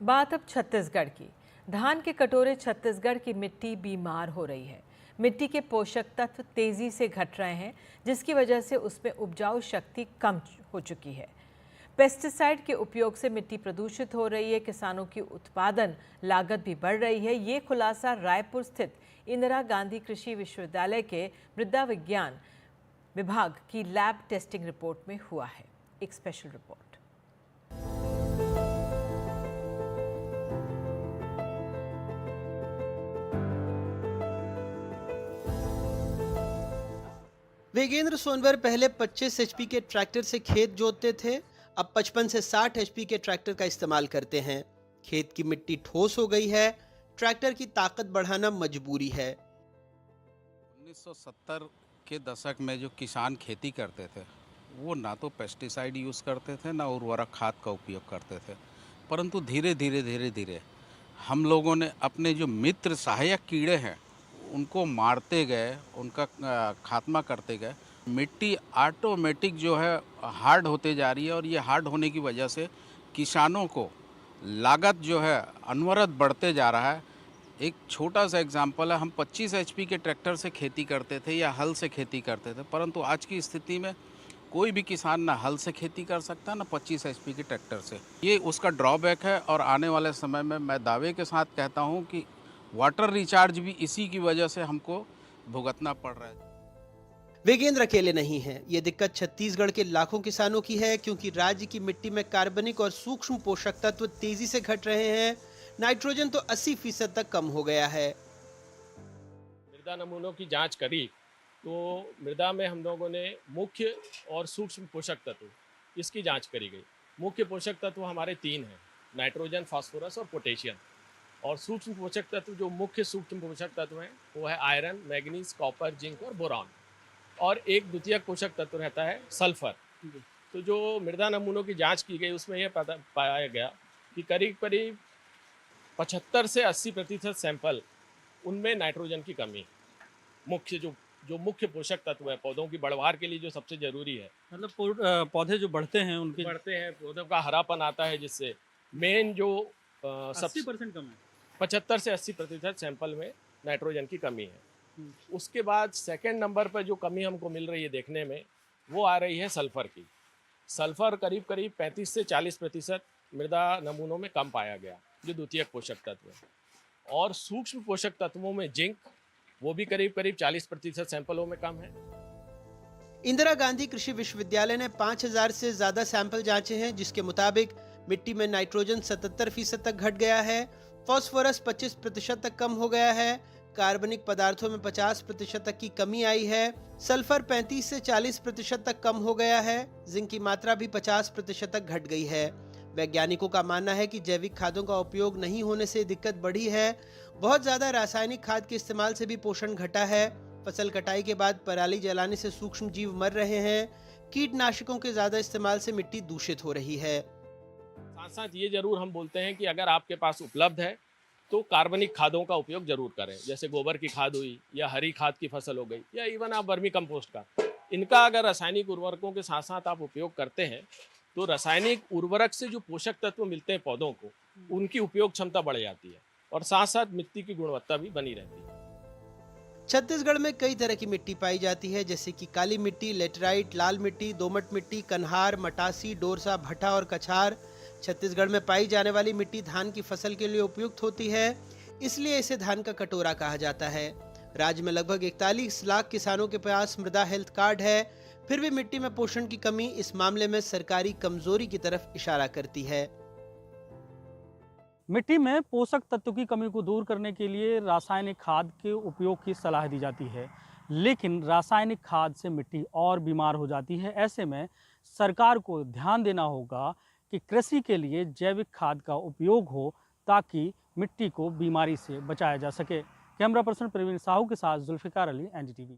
बात अब छत्तीसगढ़ की। धान के कटोरे छत्तीसगढ़ की मिट्टी बीमार हो रही है। मिट्टी के पोषक तत्व तेजी से घट रहे हैं, जिसकी वजह से उसमें उपजाऊ शक्ति कम हो चुकी है। पेस्टिसाइड के उपयोग से मिट्टी प्रदूषित हो रही है, किसानों की उत्पादन लागत भी बढ़ रही है। ये खुलासा रायपुर स्थित इंदिरा गांधी कृषि विश्वविद्यालय के मृदा विज्ञान विभाग की लैब टेस्टिंग रिपोर्ट में हुआ है। एक स्पेशल रिपोर्ट। वेगेंद्र सोनवर पहले 25 एचपी के ट्रैक्टर से खेत जोतते थे। अब 55 से 60 एचपी के ट्रैक्टर का इस्तेमाल करते हैं। खेत की मिट्टी ठोस हो गई है, ट्रैक्टर की ताकत बढ़ाना मजबूरी है। 1970 के दशक में जो किसान खेती करते थे वो ना तो पेस्टिसाइड यूज़ करते थे ना उर्वरक खाद का उपयोग करते थे, परंतु धीरे धीरे हम लोगों ने अपने जो मित्र सहायक कीड़े हैं उनको मारते गए, उनका खात्मा करते गए। मिट्टी ऑटोमेटिक जो है हार्ड होते जा रही है और ये हार्ड होने की वजह से किसानों को लागत जो है अनवरत बढ़ते जा रहा है। एक छोटा सा एग्जांपल है, हम 25 एचपी के ट्रैक्टर से खेती करते थे या हल से खेती करते थे, परंतु आज की स्थिति में कोई भी किसान ना हल से खेती कर सकता ना 25 एचपी के ट्रैक्टर से। ये उसका ड्रॉबैक है और आने वाले समय में मैं दावे के साथ कहता हूँ कि वाटर रिचार्ज भी इसी की वजह से हमको भुगतना पड़ रहा है। वेगेंद्र अकेले नहीं है। ये दिक्कत छत्तीसगढ़ के लाखों किसानों की है, क्योंकि राज्य की मिट्टी में कार्बनिक और सूक्ष्म पोषक तत्व तेजी से घट रहे हैं। नाइट्रोजन तो 80% तक कम हो गया है। मृदा नमूनों की जांच करी तो मृदा में हम लोगों ने मुख्य और सूक्ष्म पोषक तत्व इसकी जांच करी गई। मुख्य पोषक तत्व हमारे 3 हैं, नाइट्रोजन, फास्फोरस और पोटेशियम। और सूक्ष्म पोषक तत्व जो मुख्य सूक्ष्म पोषक तत्व हैं वो है आयरन, मैग्नीज, कॉपर, जिंक और बोरॉन। और एक द्वितीयक पोषक तत्व रहता है सल्फर। तो जो मृदा नमूनों की जांच की गई उसमें यह पाया गया कि करीब करीब 75 से 80% सैंपल उनमें नाइट्रोजन की कमी है। मुख्य जो मुख्य पोषक तत्व है पौधों की बढ़वार के लिए जो सबसे जरूरी है, मतलब पौधे जो बढ़ते हैं उनके बढ़ते हैं, पौधों का हरापन आता है, जिससे मेन जो 80% कम है। 75 से 80% सैंपल में नाइट्रोजन की कमी है। उसके बाद सेकंड नंबर पर जो कमी हमको मिल रही है देखने में वो आ रही है सल्फर की। सल्फर करीब करीब 35 से 40% मृदा नमूनों में कम पाया गया, जो द्वितीयक पोषक तत्व है। और सूक्ष्म पोषक तत्वों में जिंक, वो भी करीब करीब 40% सैंपलों में कम है। इंदिरा गांधी कृषि विश्वविद्यालय ने 5000 से ज्यादा सैंपल जांचे हैं, जिसके मुताबिक मिट्टी में नाइट्रोजन 77% तक घट गया है, फास्फोरस 25% तक कम हो गया है, कार्बनिक पदार्थों में 50% तक की कमी आई है, सल्फर 35 से 40% तक कम हो गया है, जिंक की मात्रा भी 50% तक घट गई है। वैज्ञानिकों का मानना है कि जैविक खादों का उपयोग नहीं होने से दिक्कत बढ़ी है। बहुत ज्यादा रासायनिक खाद के इस्तेमाल से भी पोषण घटा है। फसल कटाई के बाद पराली जलाने से सूक्ष्म जीव मर रहे हैं। कीटनाशकों के ज्यादा इस्तेमाल से मिट्टी दूषित हो रही है। साथ साथ ये जरूर हम बोलते हैं कि अगर आपके पास उपलब्ध है तो कार्बनिक खादों का उपयोग जरूर करें, जैसे गोबर की खाद हुई या हरी खाद की फसल हो गई या इवन आप वर्मी कंपोस्ट का। इनका अगर रासायनिक उर्वरकों के साथ साथ आप उपयोग करते हैं तो रासायनिक उर्वरक से जो पोषक तत्व मिलते हैं पौधों को, उनकी उपयोग क्षमता बढ़ जाती है और साथ साथ मिट्टी की गुणवत्ता भी बनी रहती है। छत्तीसगढ़ में कई तरह की मिट्टी पाई जाती है, जैसे कि काली मिट्टी, लेटराइट, लाल मिट्टी, दोमट मिट्टी, कन्हार, मटासी, डोरसा, भट्टा और कछार। छत्तीसगढ़ में पाई जाने वाली मिट्टी धान की फसल के लिए उपयुक्त होती है, इसलिए इसे धान का कटोरा कहा जाता है। राज्य में लगभग 41 लाख किसानों के पास मृदा हेल्थ कार्ड है, फिर भी मिट्टी में पोषण की कमी इस मामले में सरकारी कमजोरी की तरफ इशारा करती है। मिट्टी में पोषक तत्व की कमी को दूर करने के लिए रासायनिक खाद के उपयोग की सलाह दी जाती है, लेकिन रासायनिक खाद से मिट्टी और बीमार हो जाती है। ऐसे में सरकार को ध्यान देना होगा कि कृषि के लिए जैविक खाद का उपयोग हो, ताकि मिट्टी को बीमारी से बचाया जा सके। कैमरा पर्सन प्रवीण साहू के साथ जुल्फिकार अली, एनडीटीवी।